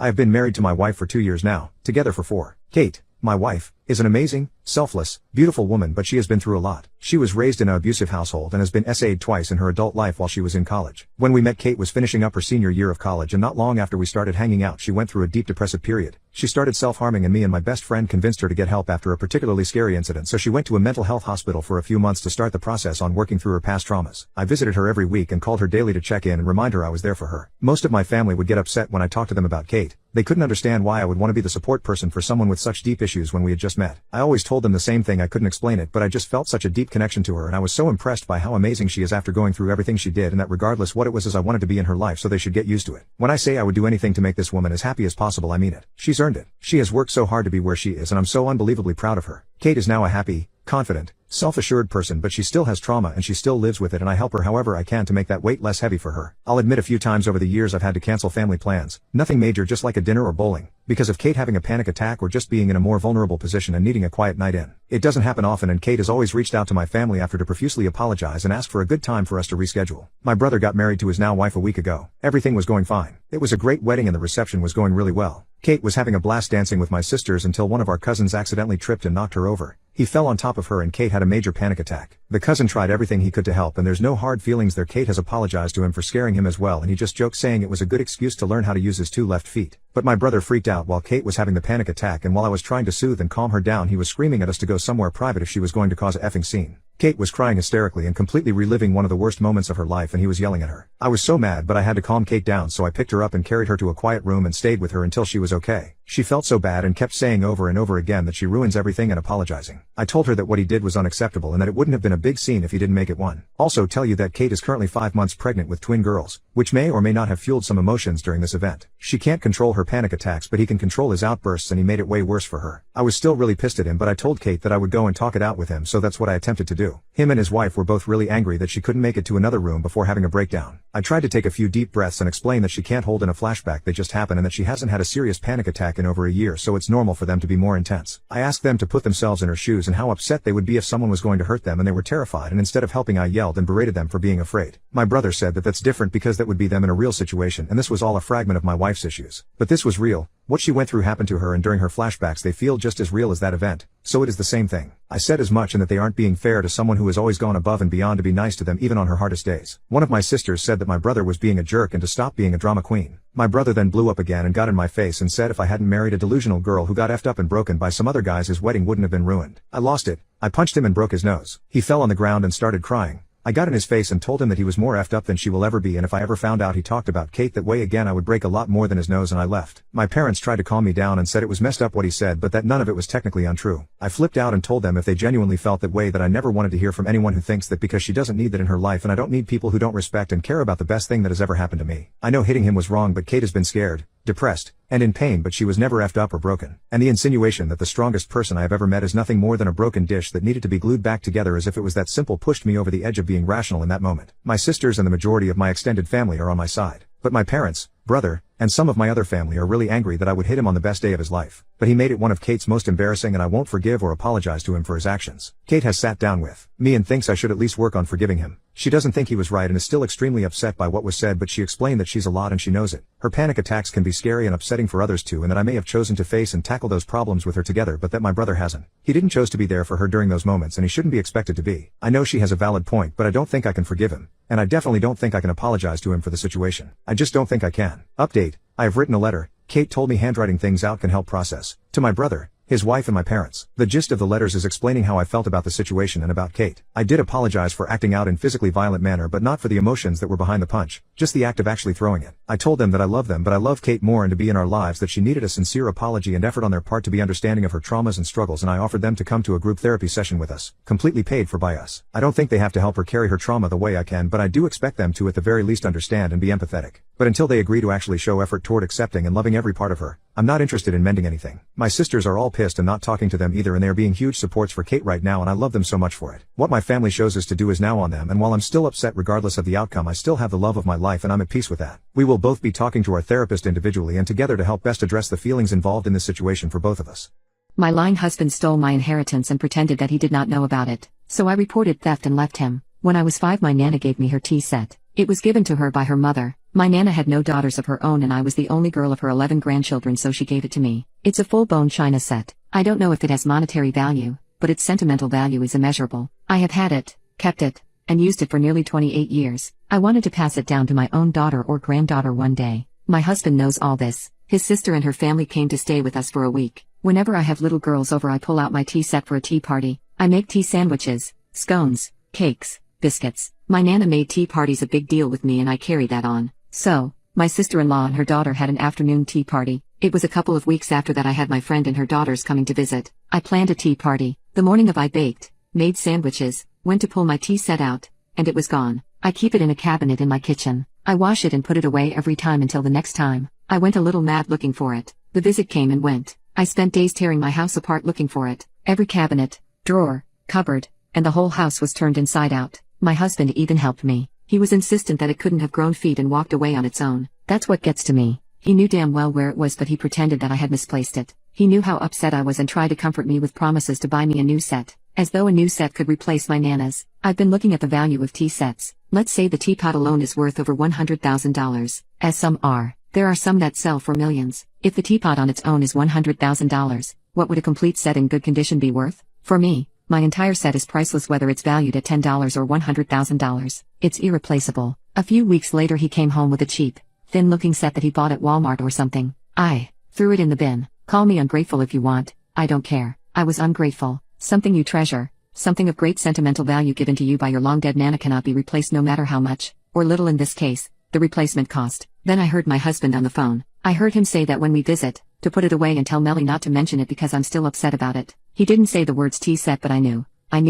I have been married to my wife for 2 years now, together for 4. Kate, my wife, is an amazing, selfless, beautiful woman, but she has been through a lot. She was raised in an abusive household and has been SA'd twice in her adult life while she was in college. When we met, Kate was finishing up her senior year of college, and not long after we started hanging out, she went through a deep depressive period. She started self-harming, and me and my best friend convinced her to get help after a particularly scary incident, so she went to a mental health hospital for a few months to start the process on working through her past traumas. I visited her every week and called her daily to check in and remind her I was there for her. Most of my family would get upset when I talked to them about Kate. They couldn't understand why I would want to be the support person for someone with such deep issues when we had just met. I always told them the same thing, I couldn't explain it, but I just felt such a deep connection to her, and I was so impressed by how amazing she is after going through everything she did, and that regardless what it was, as I wanted to be in her life, so they should get used to it. When I say I would do anything to make this woman as happy as possible, I mean it. She's earned it. She has worked so hard to be where she is, and I'm so unbelievably proud of her. Kate is now a happy, confident, self-assured person, but she still has trauma and she still lives with it, and I help her however I can to make that weight less heavy for her. I'll admit a few times over the years I've had to cancel family plans. Nothing major, just like a dinner or bowling, because of Kate having a panic attack or just being in a more vulnerable position and needing a quiet night in. It doesn't happen often, and Kate has always reached out to my family after to profusely apologize and ask for a good time for us to reschedule. My brother got married to his now wife a week ago. Everything was going fine. It was a great wedding and the reception was going really well. Kate was having a blast dancing with my sisters until one of our cousins accidentally tripped and knocked her over. He fell on top of her and Kate had a major panic attack. The cousin tried everything he could to help, and there's no hard feelings there. Kate has apologized to him for scaring him as well, and he just joked saying it was a good excuse to learn how to use his 2 left feet. But my brother freaked out while Kate was having the panic attack, and while I was trying to soothe and calm her down, he was screaming at us to go somewhere private if she was going to cause a effing scene. Kate was crying hysterically and completely reliving one of the worst moments of her life, and he was yelling at her. I was so mad, but I had to calm Kate down, so I picked her up and carried her to a quiet room and stayed with her until she was okay. She felt so bad and kept saying over and over again that she ruins everything and apologizing. I told her that what he did was unacceptable and that it wouldn't have been a big scene if he didn't make it one. Also tell you that Kate is currently 5 months pregnant with twin girls, which may or may not have fueled some emotions during this event. She can't control her panic attacks, but he can control his outbursts, and he made it way worse for her. I was still really pissed at him, but I told Kate that I would go and talk it out with him, so that's what I attempted to do. Him and his wife were both really angry that she couldn't make it to another room before having a breakdown. I tried to take a few deep breaths and explain that she can't hold in a flashback, they just happen, and that she hasn't had a serious panic attack in over a year, so it's normal for them to be more intense. I asked them to put themselves in her shoes and how upset they would be if someone was going to hurt them, and they were terrified, and instead of helping I yelled and berated them for being afraid. My brother said that that's different because that would be them in a real situation, and this was all a fragment of my wife's issues. But this was real. What she went through happened to her, and during her flashbacks they feel just as real as that event, so it is the same thing. I said as much, and that they aren't being fair to someone who has always gone above and beyond to be nice to them even on her hardest days. One of my sisters said that my brother was being a jerk and to stop being a drama queen. My brother then blew up again and got in my face and said if I hadn't married a delusional girl who got effed up and broken by some other guys, his wedding wouldn't have been ruined. I lost it. I punched him and broke his nose. He fell on the ground and started crying. I got in his face and told him that he was more effed up than she will ever be, and if I ever found out he talked about Kate that way again I would break a lot more than his nose, and I left. My parents tried to calm me down and said it was messed up what he said, but that none of it was technically untrue. I flipped out and told them if they genuinely felt that way, that I never wanted to hear from anyone who thinks that, because she doesn't need that in her life, and I don't need people who don't respect and care about the best thing that has ever happened to me. I know hitting him was wrong, but Kate has been scared, depressed, and in pain, but she was never effed up or broken. And the insinuation that the strongest person I have ever met is nothing more than a broken dish that needed to be glued back together as if it was that simple pushed me over the edge of being rational in that moment. My sisters and the majority of my extended family are on my side. But my parents, brother, and some of my other family are really angry that I would hit him on the best day of his life. But he made it one of Kate's most embarrassing, and I won't forgive or apologize to him for his actions. Kate has sat down with me and thinks I should at least work on forgiving him. She doesn't think he was right and is still extremely upset by what was said, but she explained that she's a lot and she knows it. Her panic attacks can be scary and upsetting for others too, and that I may have chosen to face and tackle those problems with her together, but that my brother hasn't. He didn't choose to be there for her during those moments, and he shouldn't be expected to be. I know she has a valid point, but I don't think I can forgive him. And I definitely don't think I can apologize to him for the situation. I just don't think I can. Update: I have written a letter. Kate told me handwriting things out can help process. To my brother, his wife, and my parents. The gist of the letters is explaining how I felt about the situation and about Kate. I did apologize for acting out in physically violent manner, but not for the emotions that were behind the punch, just the act of actually throwing it. I told them that I love them, but I love Kate more, and to be in our lives that she needed a sincere apology and effort on their part to be understanding of her traumas and struggles, and I offered them to come to a group therapy session with us, completely paid for by us. I don't think they have to help her carry her trauma the way I can, but I do expect them to at the very least understand and be empathetic. But until they agree to actually show effort toward accepting and loving every part of her, I'm not interested in mending anything. My sisters are all pissed and not talking to them either, and they are being huge supports for Kate right now, and I love them so much for it. What my family shows us to do is now on them, and while I'm still upset regardless of the outcome, I still have the love of my life and I'm at peace with that. We will both be talking to our therapist individually and together to help best address the feelings involved in this situation for both of us. My lying husband stole my inheritance and pretended that he did not know about it, so I reported theft and left him. When I was 5, my Nana gave me her tea set. It was given to her by her mother. My Nana had no daughters of her own and I was the only girl of her 11 grandchildren, so she gave it to me. It's a full-bone china set. I don't know if it has monetary value, but its sentimental value is immeasurable. I have had it, kept it, and used it for nearly 28 years. I wanted to pass it down to my own daughter or granddaughter one day. My husband knows all this. His sister and her family came to stay with us for a week. Whenever I have little girls over, I pull out my tea set for a tea party. I make tea sandwiches, scones, cakes, biscuits. My Nana made tea parties a big deal with me and I carried that on. So, my sister-in-law and her daughter had an afternoon tea party. It was a couple of weeks after that I had my friend and her daughters coming to visit. I planned a tea party. The morning of, I baked, made sandwiches, went to pull my tea set out, and it was gone. I keep it in a cabinet in my kitchen. I wash it and put it away every time until the next time. I went a little mad looking for it. The visit came and went. I spent days tearing my house apart looking for it. Every cabinet, drawer, cupboard, and the whole house was turned inside out. My husband even helped me. He was insistent that it couldn't have grown feet and walked away on its own. That's what gets to me. He knew damn well where it was, but he pretended that I had misplaced it. He knew how upset I was and tried to comfort me with promises to buy me a new set. As though a new set could replace my Nana's. I've been looking at the value of tea sets. Let's say the teapot alone is worth over $100,000. As some are. There are some that sell for millions. If the teapot on its own is $100,000, what would a complete set in good condition be worth? For me, my entire set is priceless whether it's valued at $10 or $100,000. It's irreplaceable. A few weeks later he came home with a cheap, thin-looking set that he bought at Walmart or something. I threw it in the bin. Call me ungrateful if you want, I don't care. I was ungrateful. Something you treasure, something of great sentimental value given to you by your long-dead Nana cannot be replaced no matter how much, or little in this case, the replacement cost. Then I heard my husband on the phone. I heard him say that when we visit, to put it away and tell Melly not to mention it because I'm still upset about it. He didn't say the words tea set, but I knew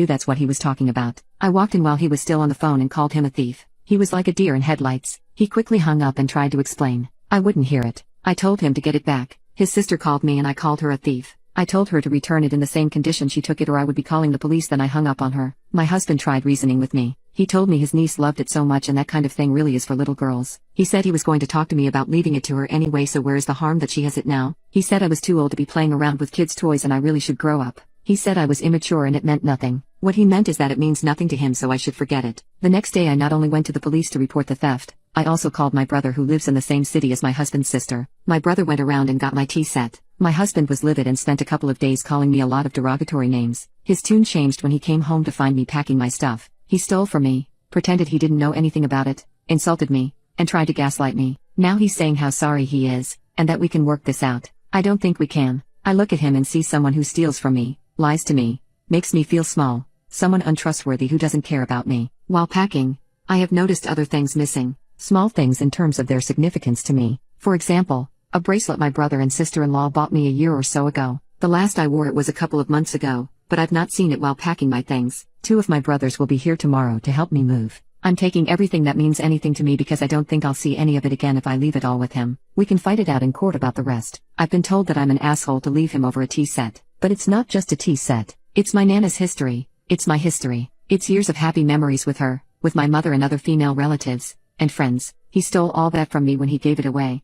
that's what he was talking about. I walked in while he was still on the phone and called him a thief. He was like a deer in headlights. He quickly hung up and tried to explain. I wouldn't hear it. I told him to get it back. His sister called me and I called her a thief. I told her to return it in the same condition she took it or I would be calling the police. Then I hung up on her. My husband tried reasoning with me. He told me his niece loved it so much and that kind of thing really is for little girls. He said he was going to talk to me about leaving it to her anyway, so where is the harm that she has it now? He said I was too old to be playing around with kids' toys and I really should grow up. He said I was immature and it meant nothing. What he meant is that it means nothing to him, so I should forget it. The next day I not only went to the police to report the theft, I also called my brother who lives in the same city as my husband's sister. My brother went around and got my tea set. My husband was livid and spent a couple of days calling me a lot of derogatory names. His tune changed when he came home to find me packing my stuff. He stole from me, pretended he didn't know anything about it, insulted me, and tried to gaslight me. Now he's saying how sorry he is, and that we can work this out. I don't think we can. I look at him and see someone who steals from me, lies to me, makes me feel small, someone untrustworthy who doesn't care about me. While packing, I have noticed other things missing. Small things in terms of their significance to me. For example, a bracelet my brother and sister-in-law bought me a year or so ago. The last I wore it was a couple of months ago, but I've not seen it while packing my things. 2 of my brothers will be here tomorrow to help me move. I'm taking everything that means anything to me because I don't think I'll see any of it again if I leave it all with him. We can fight it out in court about the rest. I've been told that I'm an asshole to leave him over a tea set. But it's not just a tea set. It's my Nana's history. It's my history. It's years of happy memories with her, with my mother and other female relatives and friends. He stole all that from me when he gave it away.